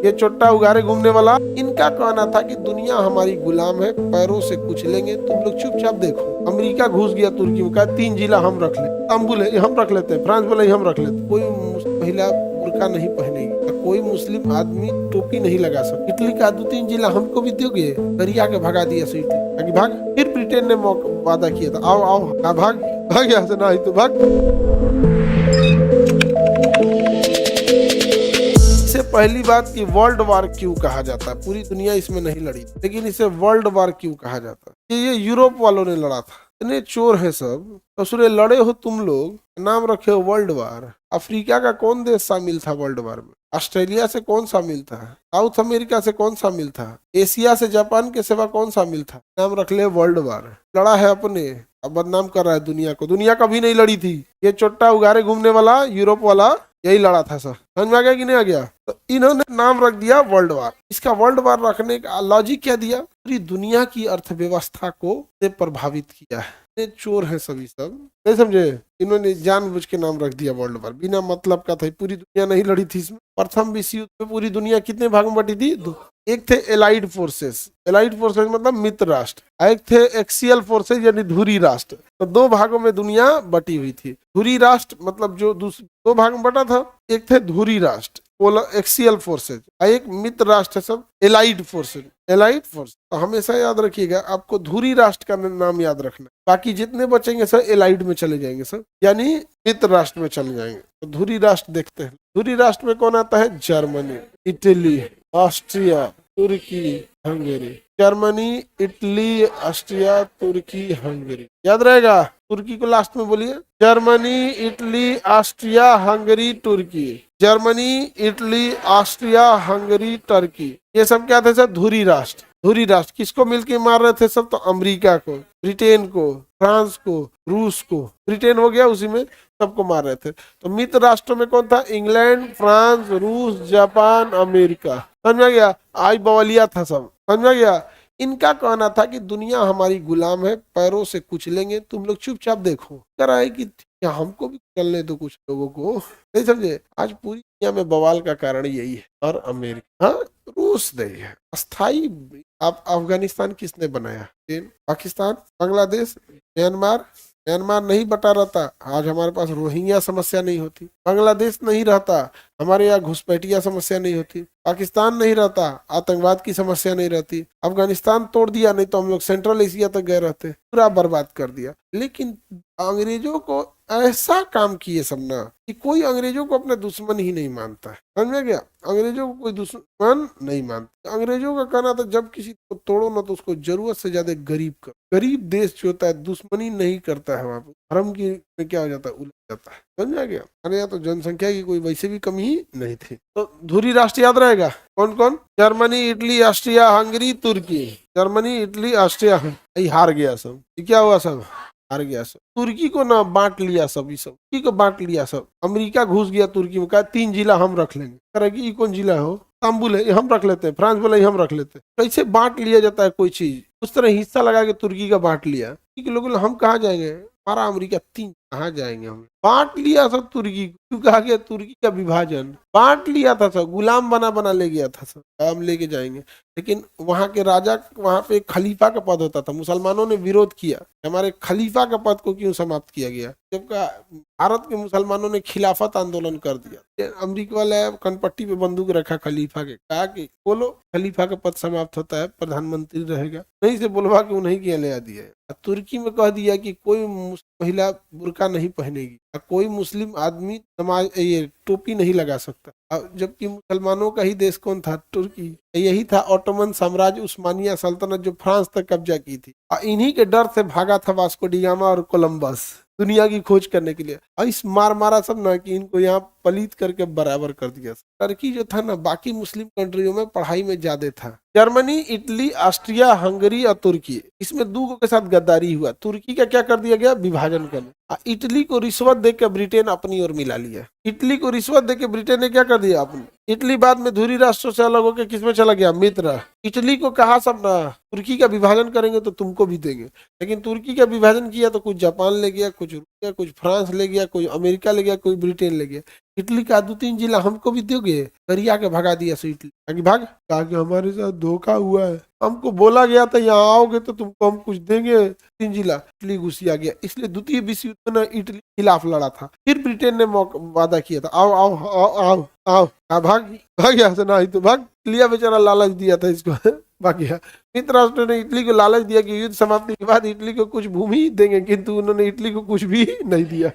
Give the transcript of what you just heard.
ये चोट्टा उगारे घूमने वाला, इनका कहना था कि दुनिया हमारी गुलाम है, पैरों से कुचलेंगे, तुम लोग चुपचाप देखो। अमेरिका घुस गया तुर्की में, कहा 3 जिला हम रख ले, इस्तांबुल है हम रख लेते हैं, फ्रांस बोले हम रख लेते हैं। कोई महिला बुर्का नहीं पहनेगी, कोई मुस्लिम आदमी टोपी नहीं लगा सकता। इटली का 2-3 जिला हमको भी दोगे, दरिया के भगा दिया से इटली भाग। फिर ब्रिटेन ने वादा किया था, आओ आओ भाग भाग यहाँ से, ना तो भाग। इससे पहली बात कि वर्ल्ड वार क्यों कहा जाता है, पूरी दुनिया इसमें नहीं लड़ी, लेकिन इसे वर्ल्ड वार क्यों कहा जाता है? ये यूरोप वालों ने लड़ा था। इतने चोर है सब, कसुरे लड़े हो तुम लोग, नाम रखे हो वर्ल्ड वार। अफ्रीका का कौन देश शामिल था वर्ल्ड वार में? ऑस्ट्रेलिया से कौन शामिल था? साउथ अमेरिका से कौन शामिल था? एशिया से जापान के सिवा कौन शामिल था? नाम रख ले वर्ल्ड वार। लड़ा है अपने, अब बदनाम कर रहा है दुनिया को। दुनिया कभी नहीं लड़ी थी, ये चोट्टा उगारे घूमने वाला यूरोप वाला यही लड़ा था सर। समझ में आ गया कि नहीं आ गया? तो इन्होंने नाम रख दिया वर्ल्ड वार। इसका वर्ल्ड वार रखने का लॉजिक क्या दिया? पूरी दुनिया की अर्थव्यवस्था को प्रभावित किया है। चोर है सभी सब, नहीं समझे? इन्होंने जानबूझ के नाम रख दिया वर्ल्ड वार, बिना मतलब का था। पूरी दुनिया नहीं लड़ी थी इसमें। प्रथम विश्व युद्ध में पूरी दुनिया कितने भागों में बटी थी? 2। एक थे एलाइड फोर्सेस, एलाइड फोर्सेस मतलब मित्र राष्ट्र। एक थे एक्सियल फोर्सेस यानी धुरी राष्ट्र। तो 2 भागों में दुनिया बटी हुई थी। धुरी राष्ट्र मतलब जो 2 भाग में बटा था, एक थे धुरी राष्ट्र एक्सियल फोर्सेज, एक मित्र राष्ट्र सब एलाइड फोर्सेज, एलाइड फोर्स। तो हमेशा याद रखिएगा, आपको धुरी राष्ट्र का नाम याद रखना, बाकी जितने बचेंगे सर एलाइड में चले जाएंगे सर, यानी मित्र राष्ट्र में चले जाएंगे। तो धुरी राष्ट्र देखते हैं। धुरी राष्ट्र में कौन आता है? जर्मनी, इटली, ऑस्ट्रिया, तुर्की, हंगेरी। जर्मनी, इटली, ऑस्ट्रिया, तुर्की, हंगेरी। याद रहेगा? तुर्की को लास्ट में बोलिए। जर्मनी, इटली, ऑस्ट्रिया, हंगरी, तुर्की। Germany, Italy, Austria, Hungary, Turkey, ये सब क्या थे सर? धुरी राष्ट्र। धुरी राष्ट्र किसको मिलके मार रहे थे सब? तो अमेरिका को, ब्रिटेन को, फ्रांस को, रूस को। ब्रिटेन हो गया उसी में, सबको मार रहे थे। तो मित्र राष्ट्रों में कौन था? इंग्लैंड, फ्रांस, रूस, जापान, अमेरिका। समझ में गया? आई बवालिया था सब। समझ में गया? इनका कहना था कि दुनिया हमारी गुलाम है, पैरों से कुचलेंगे, तुम लोग चुपचाप देखो। कह है कि क्या हमको भी चलने दो कुछ लोगों को, नहीं समझे? आज पूरी दुनिया में बवाल का कारण यही है। और अमेरिका, हाँ, रूस नहीं है अस्थाई। आप अफगानिस्तान किसने बनाया? पाकिस्तान, बांग्लादेश, म्यांमार। म्यांमार नहीं बटा रहता, आज हमारे पास रोहिंग्या समस्या नहीं होती। बांग्लादेश नहीं रहता, हमारे यहाँ घुसपैठिया समस्या नहीं होती। पाकिस्तान नहीं रहता, आतंकवाद की समस्या नहीं रहती। अफगानिस्तान तोड़ दिया, नहीं तो हम लोग सेंट्रल एशिया तक गए रहते। पूरा बर्बाद कर दिया। लेकिन अंग्रेजों को ऐसा काम किए सब ना कि कोई अंग्रेजों को अपना दुश्मन ही नहीं मानता है। समझ में गया? अंग्रेजों को कोई दुश्मन नहीं मानता। अंग्रेजों का कहना था जब किसी को तोड़ो ना तो उसको जरूरत से ज्यादा गरीब करो। गरीब देश जो होता है दुश्मनी नहीं करता है, वहां पर धर्म की में क्या हो जाता है? उलझ जाता है। समझ में गया? अरे यहाँ तो जनसंख्या की कोई वैसे भी कमी ही नहीं थी। तो धुरी राष्ट्र याद रहेगा कौन कौन? जर्मनी, इटली, ऑस्ट्रिया, हंगरी, तुर्की। जर्मनी, इटली, ऑस्ट्रिया, हार गया सब। क्या हुआ? सब हार गया सब। तुर्की को ना बांट लिया सब, सब तुर्की को बांट लिया सब। अमेरिका घुस गया तुर्की में, कहा 3 जिला हम रख लेंगे। करेगी ये कौन जिला हो? इस्तांबुल है हम रख लेते हैं, फ्रांस बोले हम रख लेते हैं। कैसे बांट लिया जाता है कोई चीज? उस तरह हिस्सा लगा के तुर्की का बांट लिया। लोग हम कहाँ जाएंगे? हमारा अमेरिका 3 कहाँ जाएंगे हम? बांट लिया सब तुर्की को। क्यों कहा गया? तुर्की का विभाजन बांट लिया था सब, गुलाम बना बना ले गया था सब, हम लेके जाएंगे। लेकिन वहां के राजा, वहां पे खलीफा का पद होता था। मुसलमानों ने विरोध किया, हमारे खलीफा का पद को क्यों समाप्त किया गया? जबकि भारत के मुसलमानों ने खिलाफत आंदोलन कर दिया। अमेरिका वाले कनपट्टी पे बंदूक रखा खलीफा के, कहा कि बोलो खलीफा का पद समाप्त होता है, प्रधानमंत्री रहेगा। नहीं से बोलवा के उन्हीं के ले दिया है। तुर्की में कह दिया कि कोई महिला बुर्का नहीं पहनेगी, कोई मुस्लिम आदमी नमाज ये टोपी नहीं लगा सकता। जबकि मुसलमानों का ही देश कौन था? तुर्की। यही था ऑटोमन साम्राज्य, उस्मानिया सल्तनत जो फ्रांस तक कब्जा की थी। इन्हीं के डर से भागा था वास्को डी गामा और कोलंबस दुनिया की खोज करने के लिए। और इस मारा सब ना कि इनको यहाँ पलीत करके बराबर कर दिया। टर्की जो था ना बाकी मुस्लिम कंट्रियों में पढ़ाई में ज्यादा था। जर्मनी, इटली, ऑस्ट्रिया, हंगरी और तुर्की, इसमें 2 के साथ गद्दारी हुआ। तुर्की का क्या कर दिया गया? विभाजन कर दिया। इटली को रिश्वत देकर ब्रिटेन अपनी ओर मिला लिया। इटली को रिश्वत देकर ब्रिटेन ने क्या कर दिया? अपनी। इटली बाद में धुरी राष्ट्रों से अलग होकर किसमें चला गया? मित्र। इटली को कहा सब ना तुर्की का विभाजन करेंगे तो तुमको भी देंगे। लेकिन तुर्की का विभाजन किया तो कुछ जापान ले गया, कुछ रूस, कुछ फ्रांस ले गया, कोई अमेरिका ले गया, कोई ब्रिटेन ले गया। इटली का 2-3 जिला हमको भी दोगे? करिया के भगा दिया सो इटली, आगे भाग, कहा कि हमारे साथ धोखा हुआ है, हमको बोला गया था यहाँ आओगे तो तुमको हम कुछ देंगे। 3 जिला इटली घुसिया गया। इसलिए द्वितीय विश्व युद्ध में इटली के खिलाफ लड़ा था। फिर ब्रिटेन ने वादा किया था, आओ आओ आओ आओ आओ, भाग भाग यहाँ से, ना ही तो भाग लिया, बेचारा लालच दिया था इसको भाग गया। मित्र राष्ट्र ने इटली को लालच दिया कि युद्ध समाप्ति के बाद इटली को कुछ भूमि देंगे, किंतु उन्होंने इटली को कुछ भी नहीं दिया।